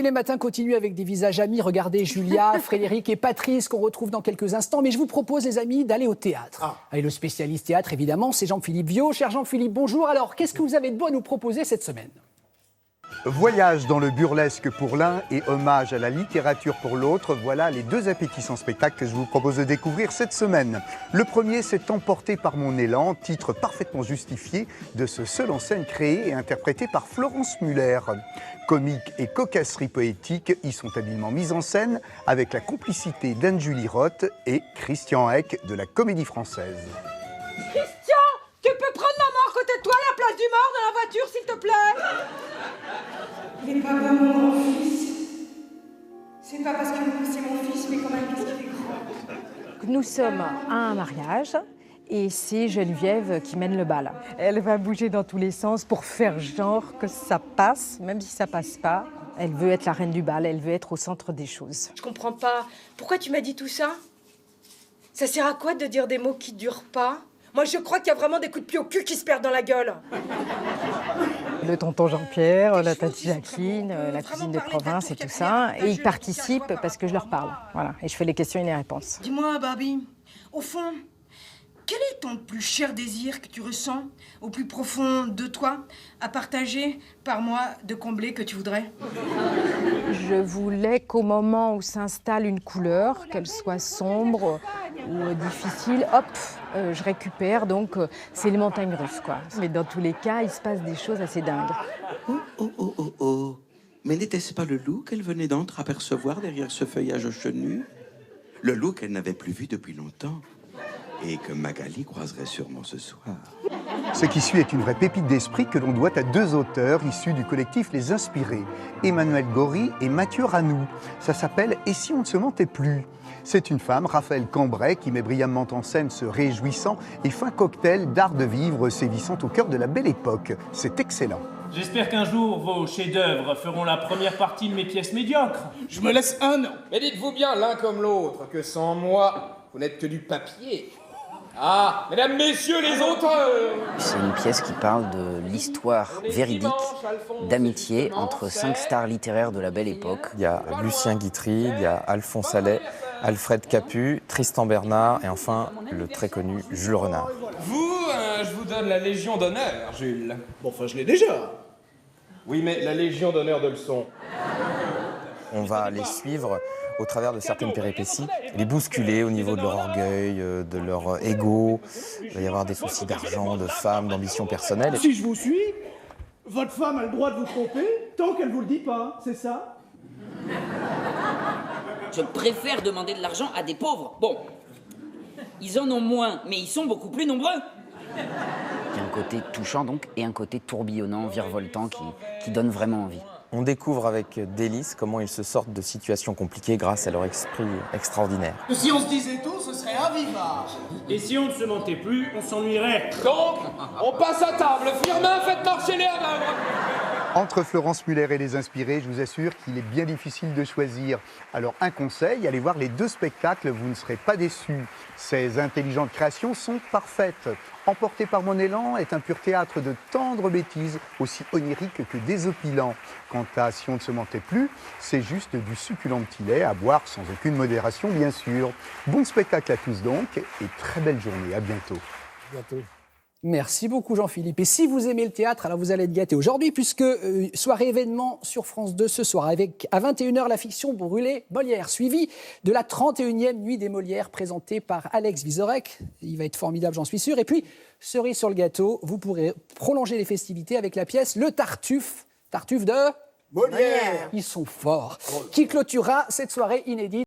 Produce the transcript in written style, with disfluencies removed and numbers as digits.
Les matins continuent avec des visages amis. Regardez Julia, Frédéric et Patrice qu'on retrouve dans quelques instants. Mais je vous propose, les amis, d'aller au théâtre. Et le spécialiste théâtre, évidemment, c'est Jean-Philippe Viaud. Cher Jean-Philippe, bonjour. Alors, qu'est-ce que vous avez de beau à nous proposer cette semaine ? Voyage dans le burlesque pour l'un et hommage à la littérature pour l'autre, voilà les deux appétissants spectacles que je vous propose de découvrir cette semaine. Le premier, c'est Emporté par mon élan, titre parfaitement justifié de ce seul en scène créé et interprété par Florence Muller. Comique et cocasserie poétique y sont habilement mises en scène avec la complicité d'Anne-Julie Roth et Christian Eck de la Comédie Française. Christian, tu peux prendre maman à côté de toi à la place du mort dans la voiture, s'il te plaît? Il n'est pas bien mon fils. C'est pas parce que c'est mon fils, mais quand même parce qu'il est grand. Nous sommes à un mariage et c'est Geneviève qui mène le bal. Elle va bouger dans tous les sens pour faire genre que ça passe, même si ça passe pas. Elle veut être la reine du bal, elle veut être au centre des choses. Je comprends pas. Pourquoi tu m'as dit tout ça? Ça sert à quoi de dire des mots qui durent pas? Moi, je crois qu'il y a vraiment des coups de pied au cul qui se perdent dans la gueule. Le tonton Jean-Pierre, la tante Jacqueline, la cousine de province et tout ça. Et ils participent parce que je leur parle. Voilà. Et je fais les questions et les réponses. Dis-moi, Barbie, au fond, quel est ton plus cher désir que tu ressens au plus profond de toi, à partager par moi, de combler que tu voudrais? Je voulais qu'au moment où s'installe une couleur, qu'elle soit sombre ou difficile, hop, je récupère. Donc, c'est les montagnes russes, quoi. Mais dans tous les cas, il se passe des choses assez dingues. Oh. Mais n'était-ce pas le loup qu'elle venait d'entreapercevoir derrière ce feuillage chenu? Le loup qu'elle n'avait plus vu depuis longtemps et que Magali croiserait sûrement ce soir. Ce qui suit est une vraie pépite d'esprit que l'on doit à deux auteurs issus du collectif Les Inspirés, Emmanuel Gori et Mathieu Ranou. Ça s'appelle « Et si on ne se mentait plus ?» C'est une femme, Raphaël Cambrai, qui met brillamment en scène ce réjouissant et fin cocktail d'art de vivre sévissant au cœur de la belle époque. C'est excellent. J'espère qu'un jour, vos chefs-d'œuvre feront la première partie de mes pièces médiocres. Je me laisse un an. Mais dites-vous bien, l'un comme l'autre, que sans moi, vous n'êtes que du papier. Ah, mesdames, messieurs les auteurs! C'est une pièce qui parle de l'histoire véridique d'amitié entre 5 stars littéraires de la belle époque. Il y a Lucien Guitry, il y a Alphonse Allais, Alfred Capu, Tristan Bernard et enfin le très connu Jules Renard. Vous, je vous donne la Légion d'honneur, Jules. Bon, enfin, je l'ai déjà. Oui, mais la Légion d'honneur de leçon. On va les suivre au travers de certaines péripéties, les bousculer au niveau de leur orgueil, de leur ego. Il va y avoir des soucis d'argent, de femmes, d'ambition personnelle. Si je vous suis, votre femme a le droit de vous tromper tant qu'elle vous le dit pas, c'est ça? Je préfère demander de l'argent à des pauvres. Bon, ils en ont moins, mais ils sont beaucoup plus nombreux. Il y a un côté touchant donc et un côté tourbillonnant, virevoltant qui donne vraiment envie. On découvre avec délice comment ils se sortent de situations compliquées grâce à leur esprit extraordinaire. Si on se disait tout, ce serait invivable. Et si on ne se mentait plus, on s'ennuierait. Donc, on passe à table. Firmin, faites marcher les aveugles. Entre Florence Muller et Les Inspirés, je vous assure qu'il est bien difficile de choisir. Alors un conseil, allez voir les deux spectacles, vous ne serez pas déçus. Ces intelligentes créations sont parfaites. Emporté par mon élan est un pur théâtre de tendres bêtises, aussi onirique que désopilant. Quant à Si on ne se mentait plus, c'est juste du succulent petit lait à boire sans aucune modération, bien sûr. Bon spectacle à tous donc, et très belle journée. À bientôt. Merci beaucoup Jean-Philippe. Et si vous aimez le théâtre, alors vous allez être gâtés aujourd'hui, puisque soirée événement sur France 2 ce soir, avec à 21h la fiction Brûlé Molière, suivie de la 31e Nuit des Molières, présentée par Alex Vizorek. Il va être formidable, j'en suis sûr. Et puis, cerise sur le gâteau, vous pourrez prolonger les festivités avec la pièce Le Tartuffe de Molière. Ils sont forts. Qui clôturera cette soirée inédite.